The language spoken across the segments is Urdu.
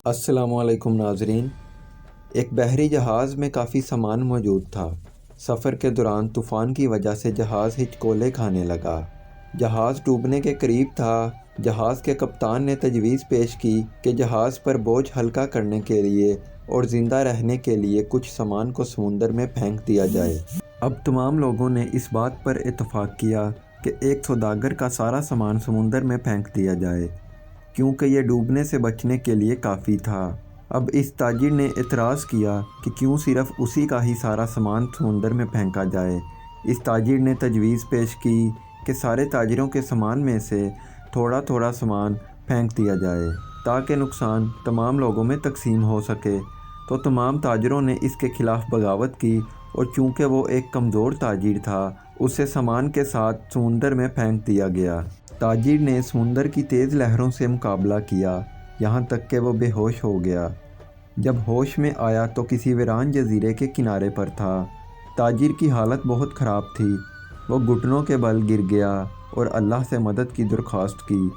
السلام علیکم ناظرین۔ ایک بحری جہاز میں کافی سامان موجود تھا۔ سفر کے دوران طوفان کی وجہ سے جہاز ہچکولے کھانے لگا۔ جہاز ڈوبنے کے قریب تھا۔ جہاز کے کپتان نے تجویز پیش کی کہ جہاز پر بوجھ ہلکا کرنے کے لیے اور زندہ رہنے کے لیے کچھ سامان کو سمندر میں پھینک دیا جائے۔ اب تمام لوگوں نے اس بات پر اتفاق کیا کہ ایک سوداگر کا سارا سامان سمندر میں پھینک دیا جائے، کیونکہ یہ ڈوبنے سے بچنے کے لیے کافی تھا۔ اب اس تاجر نے اعتراض کیا کہ کیوں صرف اسی کا ہی سارا سامان سمندر میں پھینکا جائے۔ اس تاجر نے تجویز پیش کی کہ سارے تاجروں کے سامان میں سے تھوڑا تھوڑا سامان پھینک دیا جائے تاکہ نقصان تمام لوگوں میں تقسیم ہو سکے۔ تو تمام تاجروں نے اس کے خلاف بغاوت کی اور چونکہ وہ ایک کمزور تاجر تھا، اسے سامان کے ساتھ سمندر میں پھینک دیا گیا۔ تاجر نے سمندر کی تیز لہروں سے مقابلہ کیا یہاں تک کہ وہ بے ہوش ہو گیا۔ جب ہوش میں آیا تو کسی ویران جزیرے کے کنارے پر تھا۔ تاجر کی حالت بہت خراب تھی۔ وہ گھٹنوں کے بل گر گیا اور اللہ سے مدد کی درخواست کی،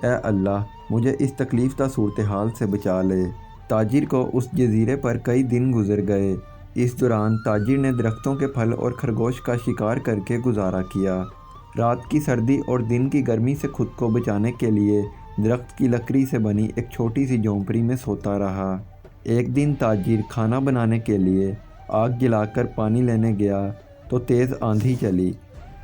اے اللہ، مجھے اس تکلیف دہ صورتحال سے بچا لے۔ تاجر کو اس جزیرے پر کئی دن گزر گئے۔ اس دوران تاجر نے درختوں کے پھل اور خرگوش کا شکار کر کے گزارا کیا۔ رات کی سردی اور دن کی گرمی سے خود کو بچانے کے لیے درخت کی لکڑی سے بنی ایک چھوٹی سی جھونپڑی میں سوتا رہا۔ ایک دن تاجر کھانا بنانے کے لیے آگ جلا کر پانی لینے گیا تو تیز آندھی چلی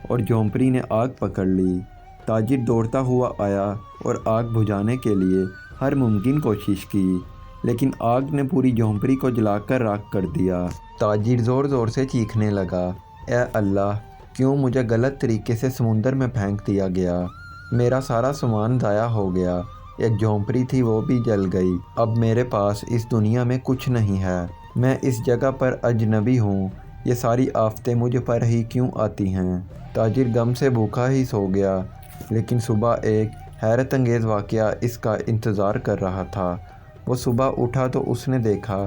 اور جھونپڑی نے آگ پکڑ لی۔ تاجر دوڑتا ہوا آیا اور آگ بجھانے کے لیے ہر ممکن کوشش کی، لیکن آگ نے پوری جھونپڑی کو جلا کر راکھ کر دیا۔ تاجر زور زور سے چیخنے لگا، اے اللہ، کیوں مجھے غلط طریقے سے سمندر میں پھینک دیا گیا؟ میرا سارا سامان ضائع ہو گیا۔ ایک جھونپڑی تھی وہ بھی جل گئی۔ اب میرے پاس اس دنیا میں کچھ نہیں ہے۔ میں اس جگہ پر اجنبی ہوں۔ یہ ساری آفتیں مجھ پر ہی کیوں آتی ہیں؟ تاجر غم سے بھوکا ہی سو گیا، لیکن صبح ایک حیرت انگیز واقعہ اس کا انتظار کر رہا تھا۔ وہ صبح اٹھا تو اس نے دیکھا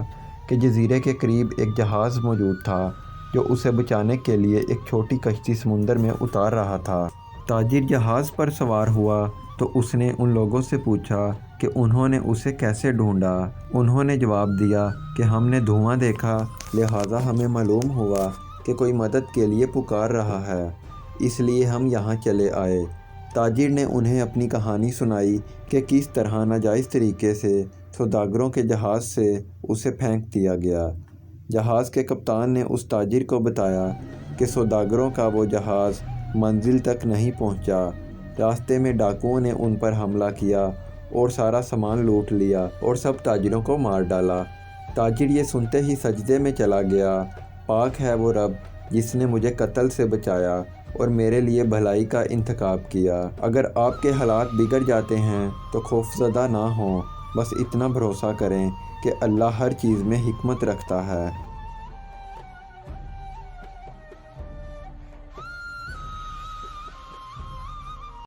کہ جزیرے کے قریب ایک جہاز موجود تھا جو اسے بچانے کے لیے ایک چھوٹی کشتی سمندر میں اتار رہا تھا۔ تاجر جہاز پر سوار ہوا تو اس نے ان لوگوں سے پوچھا کہ انہوں نے اسے کیسے ڈھونڈا۔ انہوں نے جواب دیا کہ ہم نے دھواں دیکھا، لہٰذا ہمیں معلوم ہوا کہ کوئی مدد کے لیے پکار رہا ہے، اس لیے ہم یہاں چلے آئے۔ تاجر نے انہیں اپنی کہانی سنائی کہ کس طرح ناجائز طریقے سے سوداگروں کے جہاز سے اسے پھینک دیا گیا۔ جہاز کے کپتان نے اس تاجر کو بتایا کہ سوداگروں کا وہ جہاز منزل تک نہیں پہنچا۔ راستے میں ڈاکوؤں نے ان پر حملہ کیا اور سارا سامان لوٹ لیا اور سب تاجروں کو مار ڈالا۔ تاجر یہ سنتے ہی سجدے میں چلا گیا، پاک ہے وہ رب جس نے مجھے قتل سے بچایا اور میرے لیے بھلائی کا انتخاب کیا۔ اگر آپ کے حالات بگڑ جاتے ہیں تو خوفزدہ نہ ہوں، بس اتنا بھروسہ کریں کہ اللہ ہر چیز میں حکمت رکھتا ہے۔